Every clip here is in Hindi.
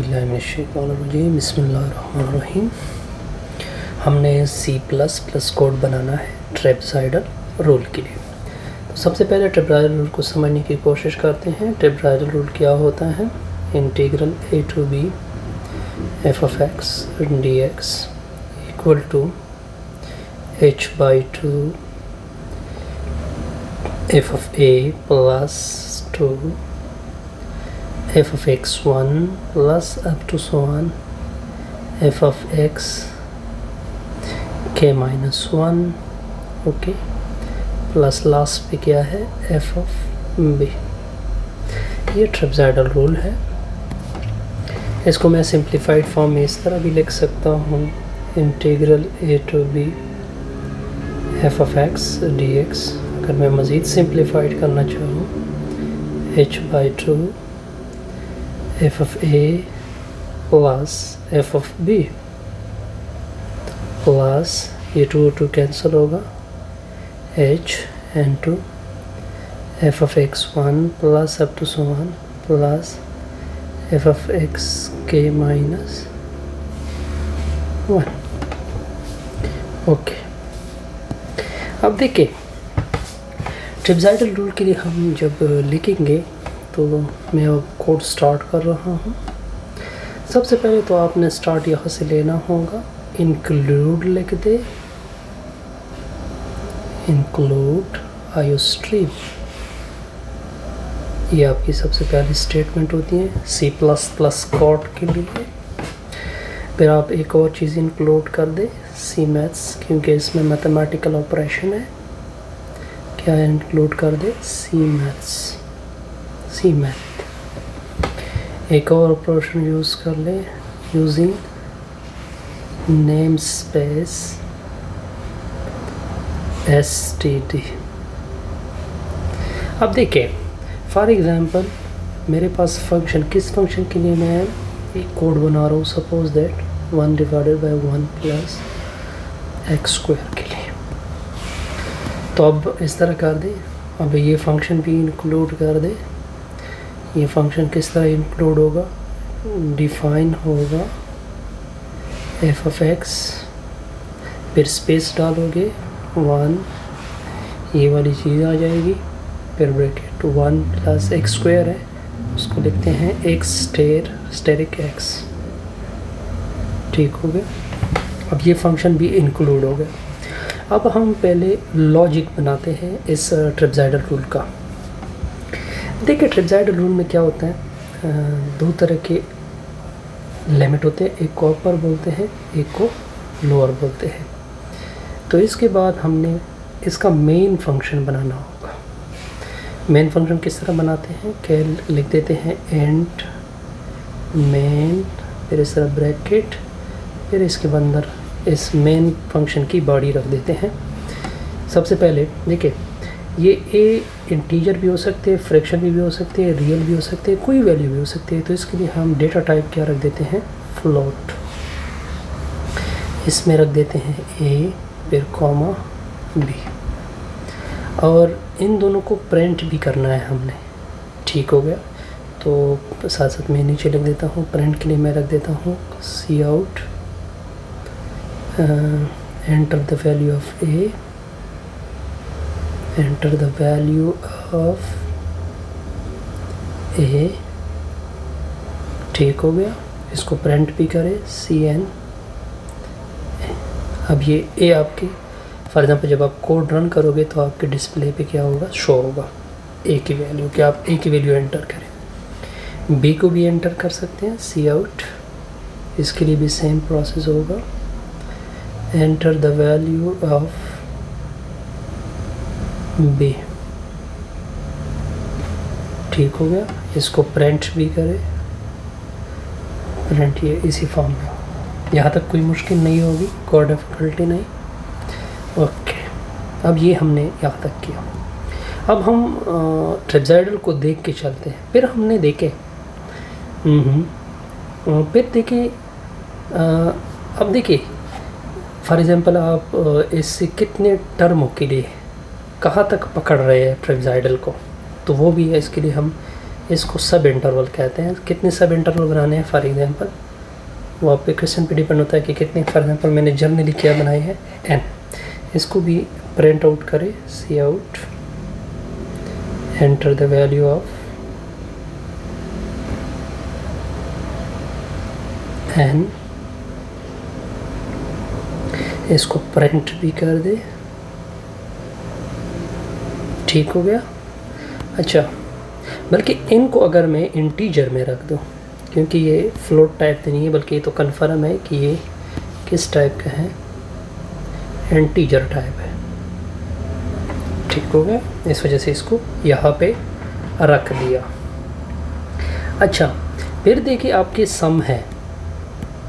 औज़ुबिल्लाहिमिनश्शैतानिर्रजीम बिस्मिल्लाहिर्रहमानिर्रहीम। हमने C++ कोड बनाना है ट्रेपज़ॉइडल रूल के लिए। तो सबसे पहले ट्रेपज़ॉइडल रूल को समझने की कोशिश करते हैं। ट्रेपज़ॉइडल रूल क्या होता है? Integral a to b f of x dx equal to h/2 f of a plus 2 f of x1 plus up to so on f of x k minus 1 okay plus last पे क्या है f of b। ये ट्रेपज़ॉइडल रूल है। इसको मैं सिंप्लीफाइड फॉर्म में इस तरह भी लिख सकता हूँ, integral a to b f of x dx। अगर मैं मज़ीद सिंप्लीफाइड करना चाहूँ h/2 f of a plus f of b plus ये 2 कैंसिल होगा h into f of x1 plus up to so on plus f of x k minus 1। Okay, अब देखिए ट्रेपज़ॉइडल रूल के लिए हम जब लिखेंगे तो मैं अब कोड स्टार्ट कर रहा हूँ। सबसे पहले तो आपने स्टार्ट यहाँ से लेना होगा, इंक्लूड लिख दे, इंक्लूड आयोस्ट्रीम। ये आपकी सबसे पहली स्टेटमेंट होती है C++ कोड के लिए। फिर आप एक और चीज़ इंक्लूड कर दे C मैथ्स, क्योंकि इसमें मैथमेटिकल ऑपरेशन है। क्या इंक्लूड कर दे C मैथ्स, C मैथ। एक और ऑपरेशन यूज़ कर ले यूजिंग नेम स्पेस std। अब देखिए फॉर एग्जांपल मेरे पास फंक्शन, किस फंक्शन के लिए मैं एक कोड बना रहा हूँ, suppose that 1 divided by 1 plus x square के लिए। तो अब इस तरह कर दे, अब ये फंक्शन भी इंक्लूड कर दे। ये फंक्शन किस तरह इंक्लूड होगा? डिफाइन होगा f of x, फिर स्पेस डालोगे 1, ये वाली चीज़ आ जाएगी, फिर ब्रैकेट 1 प्लस x स्क्वायर है, उसको लिखते हैं x स्टेरिक x। ठीक हो गया। अब ये फंक्शन भी इंक्लूड हो गया। अब हम पहले लॉजिक बनाते हैं इस ट्रेपज़ॉइडल रूल का। देखिए ट्रेपज़ॉइडल रूल में क्या होता है, दो तरह के लिमिट होते हैं, एक को अपर बोलते हैं, एक को लोअर बोलते हैं। तो इसके बाद हमने इसका मेन फंक्शन बनाना होगा। मेन फंक्शन किस तरह बनाते हैं? क्या लिख देते हैं एंड मेन, फिर इस तरह ब्रैकेट, फिर इसके अंदर इस मेन फंक्शन की बॉडी रख देते हैं। सबसे पहले देखिए ये a इंटीजर भी हो सकते हैं, फ्रैक्शन भी हो सकते हैं, रियल भी हो सकते हैं, कोई वैल्यू भी हो सकती है। तो इसके लिए हम डेटा टाइप क्या रख देते हैं? फ्लोट। इसमें रख देते हैं a फिर कॉमा b, और इन दोनों को प्रिंट भी करना है हमने। ठीक हो गया। तो साथ साथ मैं नीचे लिख देता हूँ, प्रिंट के लिए मैं रख देता हूँ c out enter the value of a, enter the value of a। ठीक हो गया। इसको प्रिंट भी करें cn। अब ये a आपकी फॉर एग्जांपल जब आप कोड रन करोगे तो आपके डिस्प्ले पे क्या होगा? शो होगा a की वैल्यू, कि आप a की वैल्यू एंटर करें। b को भी एंटर कर सकते हैं सी आउट, इसके लिए भी सेम प्रोसेस होगा, enter the value of b। ठीक हो गया। इसको प्रिंट भी करें, प्रिंट ये इसी फॉर्म में। यहाँ तक कोई मुश्किल नहीं होगी, कोई डिफ़िकल्टी नहीं। ओके, अब ये हमने यहाँ तक किया। अब हम ट्रेपज़ॉइडल को देख के चलते हैं। फिर हमने देखे फिर देखें अब देखिए फॉर एग्ज़ाम्पल आप इससे कितने टर्मों के लिए कहाँ तक पकड़ रहे हैं ट्रेपज़ॉइडल को, तो वो भी है। इसके लिए हम इसको सब इंटरवल कहते हैं। कितने सब इंटरवल बनाने हैं फॉर एग्जांपल, वो आपके क्वेश्चन पे डिपेंड होता है कि कितने। फॉर एग्जांपल मैंने जनरली क्या बनाई है n, इसको भी प्रिंट आउट करें, c out, enter the value of n, इसको प्रिंट भी कर दे, ठीक हो गया। अच्छा, बल्कि इनको अगर मैं इंटीजर में रख दूं, क्योंकि ये फ्लोट टाइप तो नहीं है बल्कि ये तो कन्फर्म है कि ये किस टाइप का है, इंटीजर टाइप है, ठीक हो गया। इस वजह से इसको यहाँ पे रख दिया। अच्छा, फिर देखिए आपके सम है,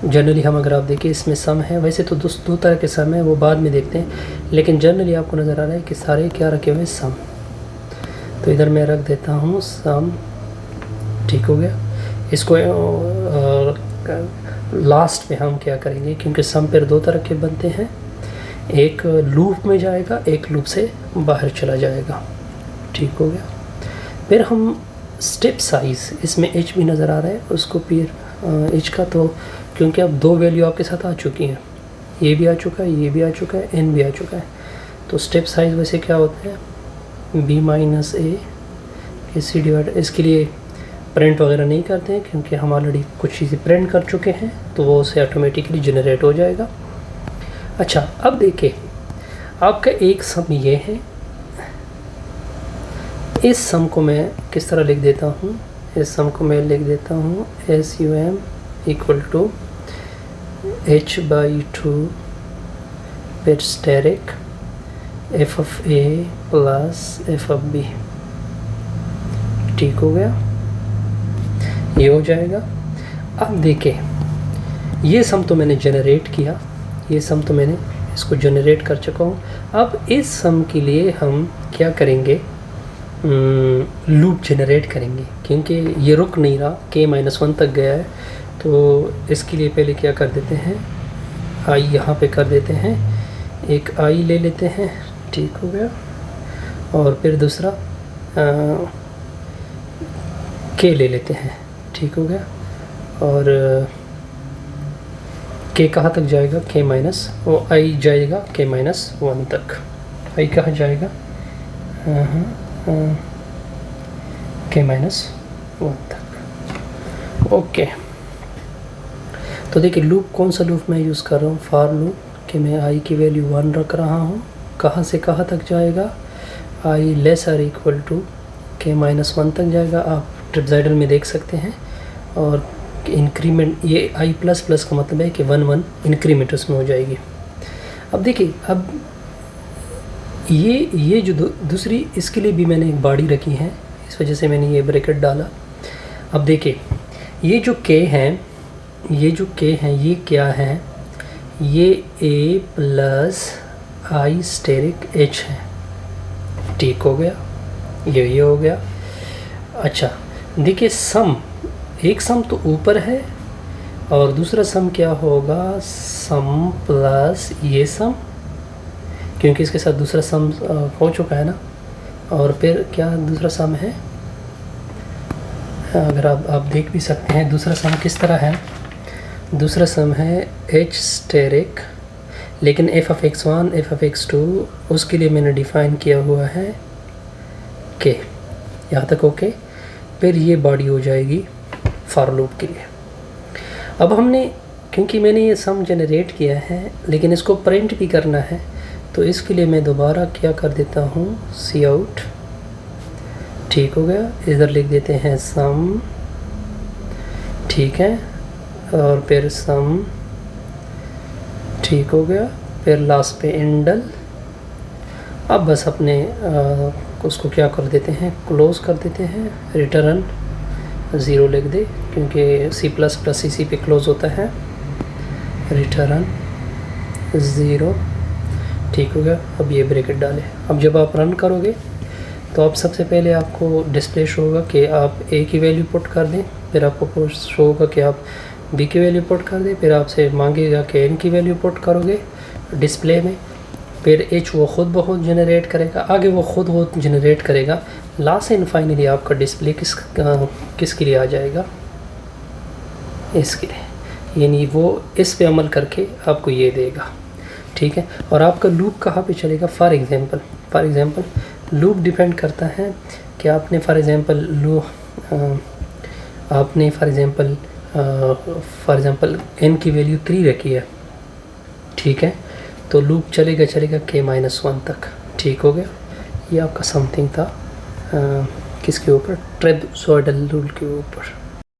जनरली हम अगर आप देखिए इसमें सम है, वैसे तो दो तरह के सम है, वो बाद में देखते हैं, लेकिन जनरली आपको नज़र आ रहा है कि सारे क्या रखे हुए हैं, सम। तो इधर मैं रख देता हूँ सम, ठीक हो गया। इसको लास्ट में हम क्या करेंगे, क्योंकि सम पर दो तरह के बनते हैं, एक लूप में जाएगा, एक लूप से बाहर चला जाएगा, ठीक हो गया। फिर हम स्टेप साइज़, इसमें एच भी नज़र आ रहा है, उसको फिर एच का, तो क्योंकि अब दो वैल्यू आपके साथ आ चुकी हैं, ये भी आ चुका है, ये भी आ चुका है, एन भी आ चुका है, तो स्टेप साइज़ वैसे क्या होता है, बी माइनस ए सी डिवाइड। इसके लिए प्रिंट वगैरह नहीं करते हैं क्योंकि हम ऑलरेडी कुछ चीज़ें प्रिंट कर चुके हैं, तो वो उसे ऑटोमेटिकली जनरेट हो जाएगा। अच्छा, अब देखिए आपका एक सम ये है, इस सम को मैं किस तरह लिख देता हूँ, इस सम को मैं लिख देता हूँ SUM इक्वल टू H/2 फिर asterisk f of a plus f of b, ठीक हो गया, ये हो जाएगा। अब देखिए ये सम तो मैंने जनरेट किया, ये सम तो मैंने इसको जनरेट कर चुका हूँ। अब इस सम के लिए हम क्या करेंगे, लूप जनरेट करेंगे, क्योंकि ये रुक नहीं रहा, k-1 तक गया है, तो इसके लिए पहले क्या कर देते हैं, i यहाँ पे कर देते हैं, एक i ले लेते हैं, ठीक हो गया, और फिर दूसरा k ले लेते हैं, ठीक हो गया, और k कहाँ तक जाएगा, वो i जाएगा k-1 तक, i कहाँ जाएगा, k-1 तक, ओके। तो देखिए लूप कौन सा लूप मैं यूज़ कर रहा हूँ, फॉर लूप, कि मैं i की वैल्यू 1 रख रहा हूँ, कहाँ से कहाँ तक जाएगा, i less or equal to k-1 तक जाएगा, आप ट्रिपसाइडल में देख सकते हैं। और इंक्रीमेंट, ये i प्लस प्लस का मतलब है कि 1 इंक्रीमेंट उसमें हो जाएगी। अब देखिए, अब ये जो दूसरी, इसके लिए भी मैंने एक बॉडी रखी है, इस वजह से मैंने ये ब्रैकेट डाला। अब देखिए ये जो k हैं, ये क्या है, ये a plus i asterisk h है, ठीक हो गया, ये हो गया। अच्छा देखिए सम, एक सम तो ऊपर है और दूसरा सम क्या होगा, सम प्लस ये सम, क्योंकि इसके साथ दूसरा सम हो चुका है ना, और फिर क्या दूसरा सम है, अगर आप देख भी सकते हैं दूसरा सम किस तरह है, दूसरा सम है h स्टेरिक, लेकिन f of x1 f of x2 उसके लिए मैंने डिफ़ाइन किया हुआ है k, यहाँ तक ओके। फिर ये बॉडी हो जाएगी फॉर लूप के लिए। अब हमने, क्योंकि मैंने ये सम जनरेट किया है लेकिन इसको प्रिंट भी करना है, तो इसके लिए मैं दोबारा क्या कर देता हूँ, सी आउट, ठीक हो गया, इधर लिख देते हैं सम, ठीक है, और फिर सम, ठीक हो गया, फिर लास्ट पे इंडल। अब बस अपने उसको क्या कर देते हैं, क्लोज़ कर देते हैं, रिटर्न 0 लिख दे, क्योंकि C++ पे क्लोज़ होता है, रिटर्न 0, ठीक हो गया। अब ये ब्रैकेट डालें। अब जब आप रन करोगे तो आप सबसे पहले आपको डिस्प्ले शो होगा कि आप a की वैल्यू पुट कर दें, फिर आपको शो होगा कि आप b की वैल्यू पुट कर दें, फिर आपसे मांगेगा कि n की वैल्यू पुट करोगे डिस्प्ले में, फिर h वो ख़ुद ब खुद जनरेट करेगा, आगे वो ख़ुद जनरेट करेगा, लास्ट एंड फाइनली आपका डिस्प्ले किसके लिए आ जाएगा, इसके लिए, यानी वो इस पे अमल करके आपको ये देगा, ठीक है। और आपका लूप कहाँ पे चलेगा, फॉर एग्जांपल लूप डिपेंड करता है कि आपने फॉर एग्जांपल n की वैल्यू 3 रखी है, ठीक है, तो लूप चलेगा k-1 तक, ठीक हो गया। ये आपका समथिंग था किसके ऊपर, ट्रेपज़ॉइडल रूल के ऊपर।